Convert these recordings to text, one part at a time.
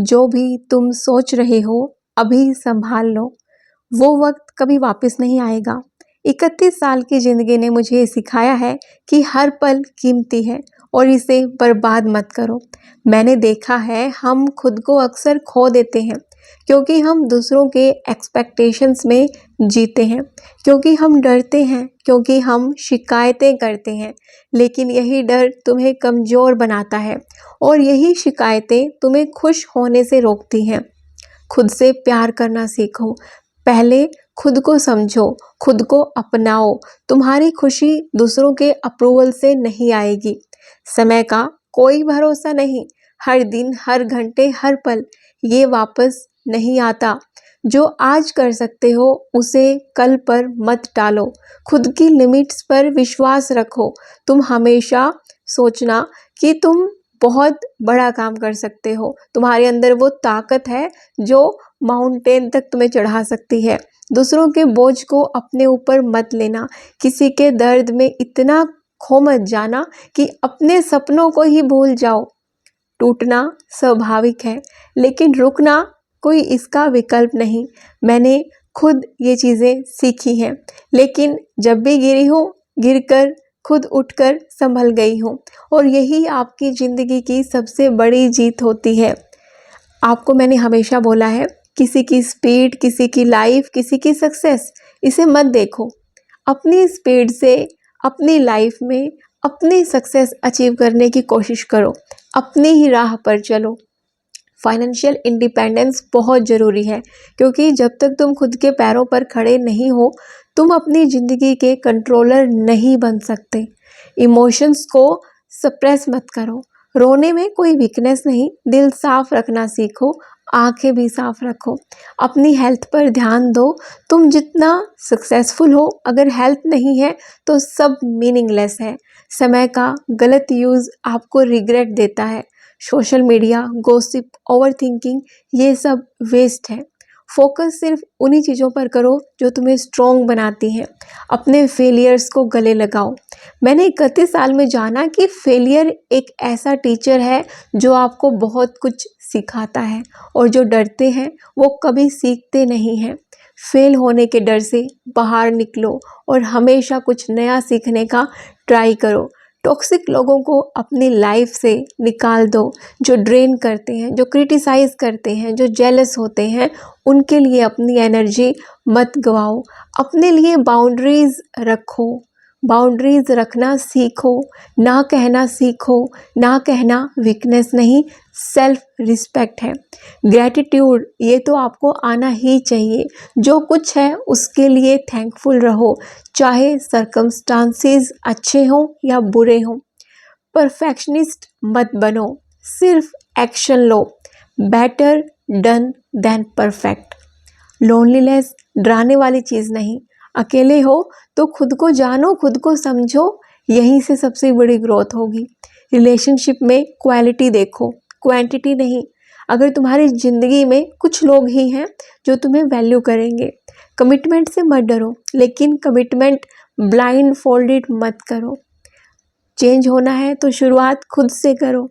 जो भी तुम सोच रहे हो अभी संभाल लो, वो वक्त कभी वापस नहीं आएगा। 31 साल की ज़िंदगी ने मुझे ये सिखाया है कि हर पल कीमती है और इसे बर्बाद मत करो। मैंने देखा है हम खुद को अक्सर खो देते हैं क्योंकि हम दूसरों के एक्सपेक्टेशंस में जीते हैं, क्योंकि हम डरते हैं, क्योंकि हम शिकायतें करते हैं। लेकिन यही डर तुम्हें कमज़ोर बनाता है और यही शिकायतें तुम्हें खुश होने से रोकती हैं। खुद से प्यार करना सीखो। पहले खुद को समझो, खुद को अपनाओ। तुम्हारी खुशी दूसरों के अप्रूवल से नहीं आएगी। समय का कोई भरोसा नहीं। हर दिन, हर घंटे, हर पल ये वापस नहीं आता। जो आज कर सकते हो उसे कल पर मत टालो। खुद की लिमिट्स पर विश्वास रखो। तुम हमेशा सोचना कि तुम बहुत बड़ा काम कर सकते हो। तुम्हारे अंदर वो ताकत है जो माउंटेन तक तुम्हें चढ़ा सकती है। दूसरों के बोझ को अपने ऊपर मत लेना। किसी के दर्द में इतना खो मत जाना कि अपने सपनों को ही भूल जाओ। टूटना स्वाभाविक है, लेकिन रुकना कोई इसका विकल्प नहीं। मैंने खुद ये चीज़ें सीखी हैं, लेकिन जब भी गिरी हूँ, गिरकर खुद उठकर संभल गई हूँ और यही आपकी ज़िंदगी की सबसे बड़ी जीत होती है। आपको मैंने हमेशा बोला है, किसी की स्पीड, किसी की लाइफ, किसी की सक्सेस, इसे मत देखो। अपनी स्पीड से अपनी लाइफ में अपनी सक्सेस अचीव करने की कोशिश करो। अपनी ही राह पर चलो। फाइनेंशियल इंडिपेंडेंस बहुत ज़रूरी है, क्योंकि जब तक तुम खुद के पैरों पर खड़े नहीं हो, तुम अपनी ज़िंदगी के कंट्रोलर नहीं बन सकते। इमोशंस को सप्रेस मत करो। रोने में कोई वीकनेस नहीं। दिल साफ रखना सीखो, आंखें भी साफ रखो। अपनी हेल्थ पर ध्यान दो। तुम जितना सक्सेसफुल हो, अगर हेल्थ नहीं है तो सब मीनिंगलेस है। समय का गलत यूज़ आपको रिग्रेट देता है। सोशल मीडिया, गॉसिप, ओवरथिंकिंग, ये सब वेस्ट है। फोकस सिर्फ उन्हीं चीज़ों पर करो जो तुम्हें स्ट्रॉन्ग बनाती हैं। अपने फेलियर्स को गले लगाओ। मैंने 31 साल में जाना कि फेलियर एक ऐसा टीचर है जो आपको बहुत कुछ सिखाता है, और जो डरते हैं वो कभी सीखते नहीं हैं। फेल होने के डर से बाहर निकलो और हमेशा कुछ नया सीखने का ट्राई करो। टॉक्सिक लोगों को अपनी लाइफ से निकाल दो, जो ड्रेन करते हैं, जो क्रिटिसाइज़ करते हैं, जो जेलस होते हैं। उनके लिए अपनी एनर्जी मत गवाओ। अपने लिए बाउंड्रीज़ रखो। बाउंड्रीज़ रखना सीखो। ना कहना सीखो। ना कहना वीकनेस नहीं, सेल्फ रिस्पेक्ट है। ग्रैटिट्यूड, ये तो आपको आना ही चाहिए। जो कुछ है उसके लिए थैंकफुल रहो, चाहे सर्कमस्टांसेस अच्छे हों या बुरे हों। परफेक्शनिस्ट मत बनो, सिर्फ एक्शन लो। Better done than perfect. Loneliness डराने वाली चीज़ नहीं। अकेले हो तो खुद को जानो, खुद को समझो। यहीं से सबसे बड़ी ग्रोथ होगी। रिलेशनशिप में क्वालिटी देखो, क्वांटिटी नहीं। अगर तुम्हारी ज़िंदगी में कुछ लोग ही हैं जो तुम्हें वैल्यू करेंगे। कमिटमेंट से मत डरो, लेकिन कमिटमेंट ब्लाइंड फोल्डेड मत करो। चेंज होना है तो शुरुआत खुद से करो।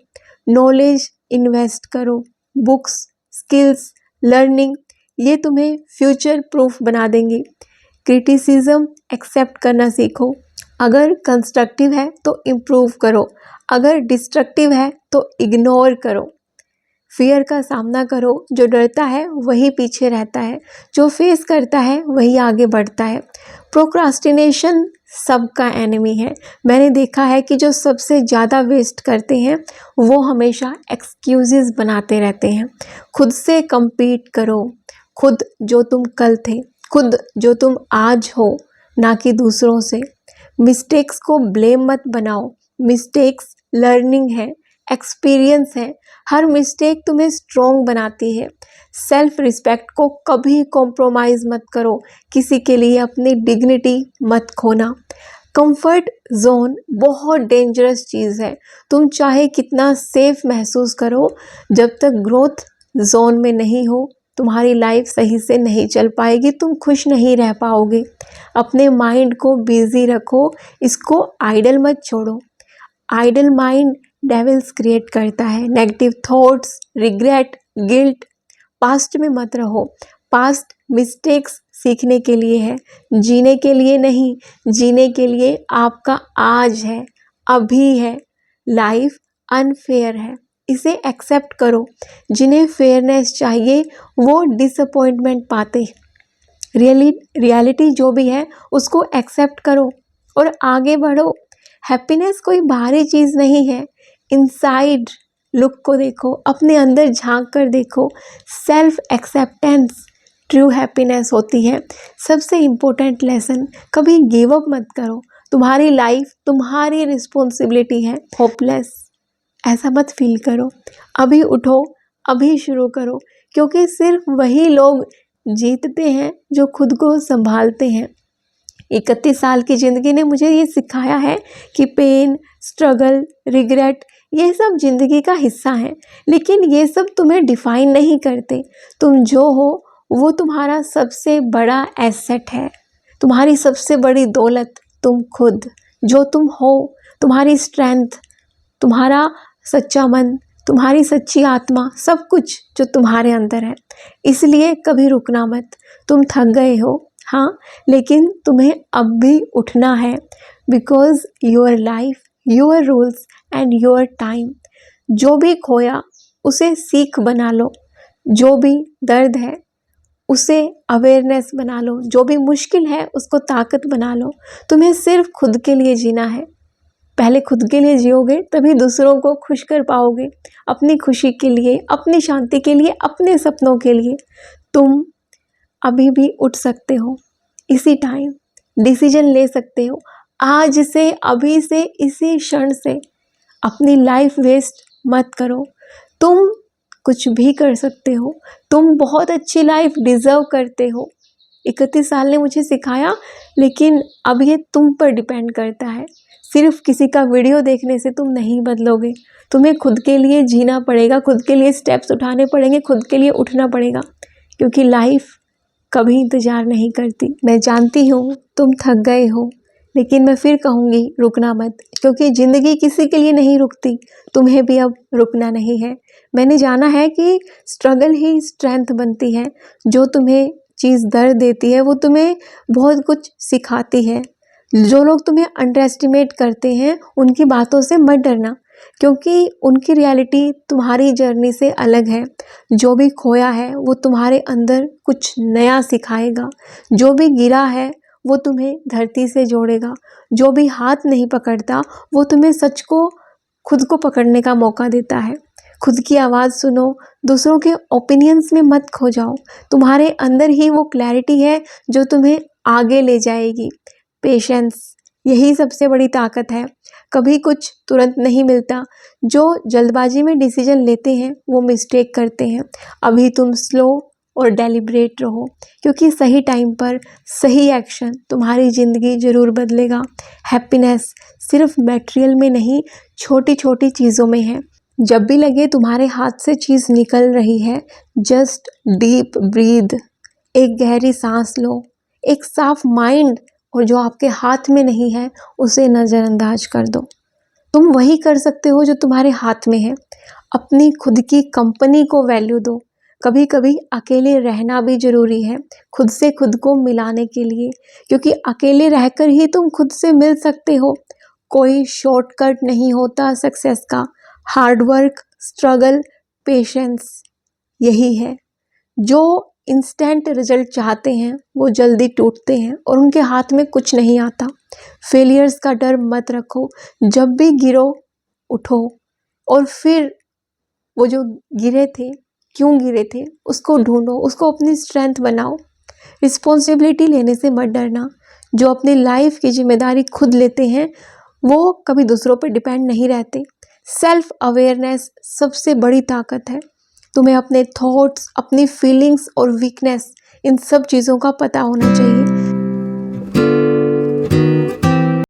नॉलेज इन्वेस्ट करो। बुक्स, स्किल्स, लर्निंग, ये तुम्हें फ्यूचर प्रूफ बना देंगी। क्रिटिसिज्म एक्सेप्ट करना सीखो। अगर कंस्ट्रक्टिव है तो इम्प्रूव करो, अगर डिस्ट्रक्टिव है तो इग्नोर करो। फियर का सामना करो। जो डरता है वही पीछे रहता है, जो फेस करता है वही आगे बढ़ता है। प्रोक्रास्टिनेशन सबका एनिमी है। मैंने देखा है कि जो सबसे ज़्यादा वेस्ट करते हैं वो हमेशा एक्सक्यूजेस बनाते रहते हैं। खुद से compete करो। खुद जो तुम कल थे, खुद जो तुम आज हो, ना कि दूसरों से। मिस्टेक्स को ब्लेम मत बनाओ। मिस्टेक्स लर्निंग है, एक्सपीरियंस है। हर मिस्टेक तुम्हें स्ट्रॉन्ग बनाती है। सेल्फ रिस्पेक्ट को कभी कॉम्प्रोमाइज़ मत करो। किसी के लिए अपनी डिग्निटी मत खोना। कंफर्ट जोन बहुत डेंजरस चीज़ है। तुम चाहे कितना सेफ महसूस करो, जब तक ग्रोथ जोन में नहीं हो तुम्हारी लाइफ सही से नहीं चल पाएगी, तुम खुश नहीं रह पाओगे। अपने माइंड को बिजी रखो, इसको आइडल मत छोड़ो। आइडल माइंड डेविल्स क्रिएट करता है। Negative thoughts, regret, guilt, past में मत रहो। पास्ट मिस्टेक्स सीखने के लिए है, जीने के लिए नहीं। जीने के लिए आपका आज है, अभी है। लाइफ अनफेयर है, इसे एक्सेप्ट करो। जिन्हें फेयरनेस चाहिए वो डिसअपॉइंटमेंट पाते। रियलिटी जो भी है उसको एक्सेप्ट करो और आगे बढ़ो। हैप्पीनेस कोई बाहरी चीज़ नहीं है, इनसाइड लुक को देखो, अपने अंदर झांक कर देखो। सेल्फ एक्सेप्टेंस ट्रू हैप्पीनेस होती है। सबसे इम्पोर्टेंट लेसन, कभी गिव अप मत करो। तुम्हारी लाइफ तुम्हारी रिस्पॉन्सिबिलिटी है। होपलेस ऐसा मत फील करो। अभी उठो, अभी शुरू करो, क्योंकि सिर्फ वही लोग जीतते हैं जो खुद को संभालते हैं। 31 साल की ज़िंदगी ने मुझे ये सिखाया है कि पेन, स्ट्रगल, रिग्रेट ये सब ज़िंदगी का हिस्सा है, लेकिन ये सब तुम्हें डिफाइन नहीं करते। तुम जो हो वो तुम्हारा सबसे बड़ा एसेट है, तुम्हारी सबसे बड़ी दौलत तुम खुद। जो तुम हो, तुम्हारी स्ट्रेंथ, तुम्हारा सच्चा मन, तुम्हारी सच्ची आत्मा, सब कुछ जो तुम्हारे अंदर है। इसलिए कभी रुकना मत। तुम थक गए हो हाँ, लेकिन तुम्हें अब भी उठना है। Because your life, your rules and your time. जो भी खोया उसे सीख बना लो, जो भी दर्द है उसे अवेयरनेस बना लो, जो भी मुश्किल है उसको ताकत बना लो। तुम्हें सिर्फ खुद के लिए जीना है। पहले खुद के लिए जियोगे तभी दूसरों को खुश कर पाओगे। अपनी खुशी के लिए, अपनी शांति के लिए, अपने सपनों के लिए तुम अभी भी उठ सकते हो। इसी टाइम डिसीजन ले सकते हो। आज से, अभी से, इसी क्षण से अपनी लाइफ वेस्ट मत करो। तुम कुछ भी कर सकते हो। तुम बहुत अच्छी लाइफ डिज़र्व करते हो। 31 साल ने मुझे सिखाया, लेकिन अब ये तुम पर डिपेंड करता है। सिर्फ किसी का वीडियो देखने से तुम नहीं बदलोगे। तुम्हें खुद के लिए जीना पड़ेगा, खुद के लिए स्टेप्स उठाने पड़ेंगे, खुद के लिए उठना पड़ेगा, क्योंकि लाइफ कभी इंतज़ार नहीं करती। मैं जानती हूँ तुम थक गए हो, लेकिन मैं फिर कहूँगी रुकना मत, क्योंकि ज़िंदगी किसी के लिए नहीं रुकती। तुम्हें भी अब रुकना नहीं है। मैंने जाना है कि स्ट्रगल ही स्ट्रेंथ बनती है। जो तुम्हें चीज़ दर्द देती है वो तुम्हें बहुत कुछ सिखाती है। जो लोग तुम्हें अंडर एस्टिमेट करते हैं उनकी बातों से मत डरना, क्योंकि उनकी रियलिटी तुम्हारी जर्नी से अलग है। जो भी खोया है वो तुम्हारे अंदर कुछ नया सिखाएगा। जो भी गिरा है वो तुम्हें धरती से जोड़ेगा। जो भी हाथ नहीं पकड़ता वो तुम्हें सच को, खुद को पकड़ने का मौका देता है। खुद की आवाज़ सुनो, दूसरों के ओपिनियंस में मत खो जाओ। तुम्हारे अंदर ही वो क्लैरिटी है जो तुम्हें आगे ले जाएगी। पेशेंस, यही सबसे बड़ी ताकत है। कभी कुछ तुरंत नहीं मिलता। जो जल्दबाजी में डिसीजन लेते हैं वो मिस्टेक करते हैं। अभी तुम स्लो और डेलिब्रेट रहो, क्योंकि सही टाइम पर सही एक्शन तुम्हारी ज़िंदगी ज़रूर बदलेगा। हैप्पीनेस सिर्फ मटेरियल में नहीं, छोटी छोटी चीज़ों में है। जब भी लगे तुम्हारे हाथ से चीज़ निकल रही है, जस्ट डीप ब्रीद, एक गहरी सांस लो। एक साफ माइंड, और जो आपके हाथ में नहीं है उसे नज़रअंदाज कर दो। तुम वही कर सकते हो जो तुम्हारे हाथ में है। अपनी खुद की कंपनी को वैल्यू दो। कभी कभी अकेले रहना भी ज़रूरी है, खुद से खुद को मिलाने के लिए, क्योंकि अकेले रहकर ही तुम खुद से मिल सकते हो। कोई शॉर्टकट नहीं होता सक्सेस का। हार्ड वर्क, स्ट्रगल, पेशेंस यही है। जो इंस्टेंट रिजल्ट चाहते हैं वो जल्दी टूटते हैं और उनके हाथ में कुछ नहीं आता। फेलियर्स का डर मत रखो। जब भी गिरो उठो, और फिर वो जो गिरे थे, क्यों गिरे थे उसको ढूंढो, उसको अपनी स्ट्रेंथ बनाओ। रिस्पॉन्सिबिलिटी लेने से मत डरना। जो अपनी लाइफ की जिम्मेदारी खुद लेते हैं वो कभी दूसरों पर डिपेंड नहीं रहते। सेल्फ अवेयरनेस सबसे बड़ी ताकत है। तुम्हें अपने थॉट्स, अपनी फीलिंग्स और वीकनेस, इन सब चीज़ों का पता होना चाहिए।